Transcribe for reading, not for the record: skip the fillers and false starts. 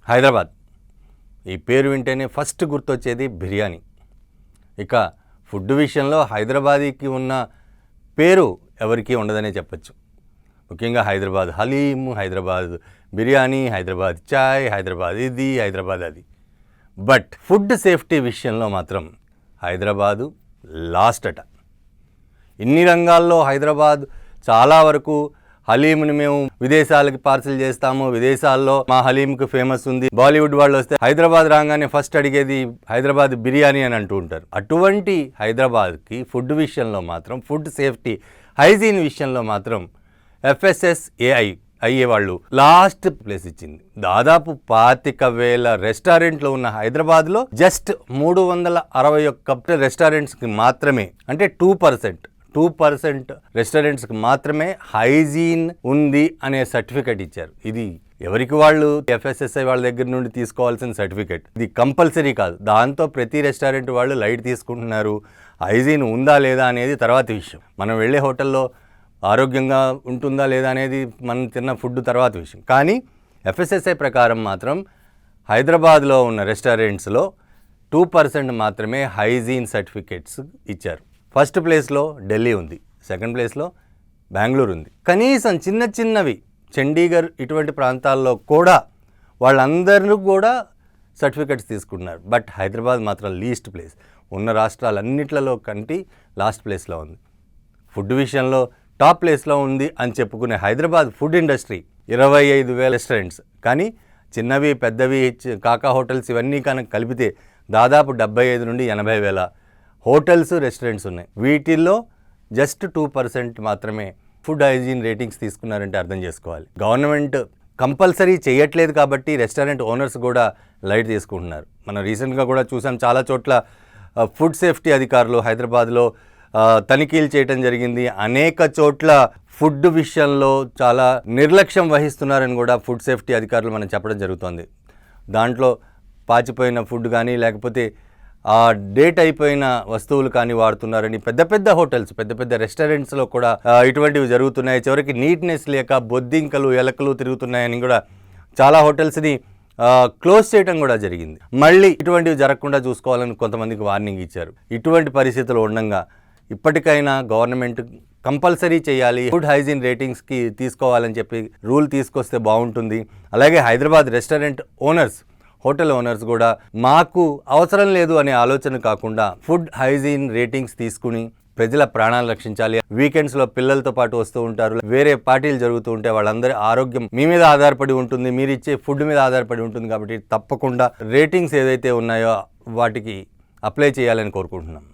హైదరాబాద్ ఈ పేరు వింటేనే ఫస్ట్ గుర్తొచ్చేది బిర్యానీ. ఇక ఫుడ్ విషయంలో హైదరాబాదీకి ఉన్న పేరు ఎవరికీ ఉండదనే చెప్పచ్చు. ముఖ్యంగా హైదరాబాద్ హలీం, హైదరాబాద్ బిర్యానీ, హైదరాబాద్ చాయ్, హైదరాబాద్ ఇది, హైదరాబాద్ అది. బట్ ఫుడ్ సేఫ్టీ విషయంలో మాత్రం హైదరాబాదు లాస్ట్ అట. ఇన్ని రంగాల్లో హైదరాబాద్ చాలా వరకు హలీంని మేము విదేశాలకి పార్సిల్ చేస్తాము, విదేశాల్లో మా హలీంకి ఫేమస్ ఉంది. బాలీవుడ్ వాళ్ళు వస్తే హైదరాబాద్ రాగానే ఫస్ట్ అడిగేది హైదరాబాద్ బిర్యానీ అని అంటూ ఉంటారు. అటువంటి హైదరాబాద్కి ఫుడ్ విషయంలో మాత్రం, ఫుడ్ సేఫ్టీ హైజీన్ విషయంలో మాత్రం FSSAI వాళ్ళు లాస్ట్ ప్లేస్ ఇచ్చింది. దాదాపు 25,000 రెస్టారెంట్లు ఉన్న హైదరాబాద్లో జస్ట్ 361 రెస్టారెంట్స్కి మాత్రమే, అంటే 2% రెస్టారెంట్స్కి మాత్రమే హైజీన్ ఉంది అనే సర్టిఫికెట్ ఇచ్చారు. ఇది ఎవరికి వాళ్ళు FSSAI వాళ్ళ దగ్గర నుండి తీసుకోవాల్సిన సర్టిఫికెట్. ఇది కంపల్సరీ కాదు. దాంతో ప్రతి రెస్టారెంట్ వాళ్ళు లైట్ తీసుకుంటున్నారు. హైజీన్ ఉందా లేదా అనేది తర్వాత విషయం. మనం వెళ్ళే హోటల్లో ఆరోగ్యంగా ఉంటుందా లేదా అనేది మనం తిన్న ఫుడ్ తర్వాత విషయం. కానీ FSSAI ప్రకారం మాత్రం హైదరాబాద్లో ఉన్న రెస్టారెంట్స్లో 2% మాత్రమే హైజీన్ సర్టిఫికెట్స్ ఇచ్చారు. ఫస్ట్ ప్లేస్లో ఢిల్లీ ఉంది, సెకండ్ ప్లేస్లో బెంగళూరు ఉంది. కనీసం చిన్నవి చండీగఢ్ ఇటువంటి ప్రాంతాల్లో కూడా వాళ్ళందరూ కూడా సర్టిఫికెట్స్ తీసుకుంటున్నారు. బట్ హైదరాబాద్ మాత్రం లీస్ట్ ప్లేస్, ఉన్న రాష్ట్రాలన్నిట్లలో కంటే లాస్ట్ ప్లేస్లో ఉంది. ఫుడ్ విషయంలో టాప్ ప్లేస్లో ఉంది అని చెప్పుకునే హైదరాబాద్ ఫుడ్ ఇండస్ట్రీ 25,000 రెస్టారెంట్స్, కానీ చిన్నవి పెద్దవి కాకా హోటల్స్ ఇవన్నీ కనుక కలిపితే దాదాపు 75 నుండి 80,000 హోటల్స్ రెస్టారెంట్స్ ఉన్నాయి. వీటిల్లో జస్ట్ 2% మాత్రమే ఫుడ్ హైజీన్ రేటింగ్స్ తీసుకున్నారంటే అర్థం చేసుకోవాలి. గవర్నమెంట్ కంపల్సరీ చేయట్లేదు కాబట్టి రెస్టారెంట్ ఓనర్స్ కూడా లైట్ తీసుకుంటున్నారు. మనం రీసెంట్గా కూడా చూసాం, చాలా చోట్ల ఫుడ్ సేఫ్టీ అధికారులు హైదరాబాద్లో తనిఖీలు చేయడం జరిగింది. అనేక చోట్ల ఫుడ్ విషయంలో చాలా నిర్లక్ష్యం వహిస్తున్నారని కూడా ఫుడ్ సేఫ్టీ అధికారులు మనం చెప్పడం జరుగుతుంది. దాంట్లో పాచిపోయిన ఫుడ్ కానీ లేకపోతే ఆ డేట్ అయిపోయిన వస్తువులు కానీ వాడుతున్నారని పెద్ద హోటల్స్, పెద్ద రెస్టారెంట్స్లో కూడా ఇటువంటివి జరుగుతున్నాయి. చివరికి నీట్నెస్ లేక బొద్దింకలు, ఎలకలు తిరుగుతున్నాయని కూడా చాలా హోటల్స్ని క్లోజ్ చేయడం కూడా జరిగింది. మళ్ళీ ఇటువంటివి జరగకుండా చూసుకోవాలని కొంతమందికి వార్నింగ్ ఇచ్చారు. ఇటువంటి పరిస్థితులు ఉండగా ఇప్పటికైనా గవర్నమెంట్ కంపల్సరీ చేయాలి, ఫుడ్ హైజీన్ రేటింగ్స్కి తీసుకోవాలని చెప్పి రూల్ తీసుకొస్తే బాగుంటుంది. అలాగే Hyderabad restaurant owners, hotel owners కూడా మాకు అవసరం లేదు అనే ఆలోచన కాకుండా ఫుడ్ హైజీన్ రేటింగ్స్ తీసుకుని ప్రజల ప్రాణాలు రక్షించాలి. వీకెండ్స్లో పిల్లలతో పాటు వస్తూ ఉంటారు, వేరే పార్టీలు జరుగుతూ ఉంటే వాళ్ళందరి ఆరోగ్యం మీ మీద ఆధారపడి ఉంటుంది, మీరు ఇచ్చే ఫుడ్ మీద ఆధారపడి ఉంటుంది. కాబట్టి తప్పకుండా రేటింగ్స్ ఏదైతే ఉన్నాయో వాటికి అప్లై చేయాలని కోరుకుంటున్నాం.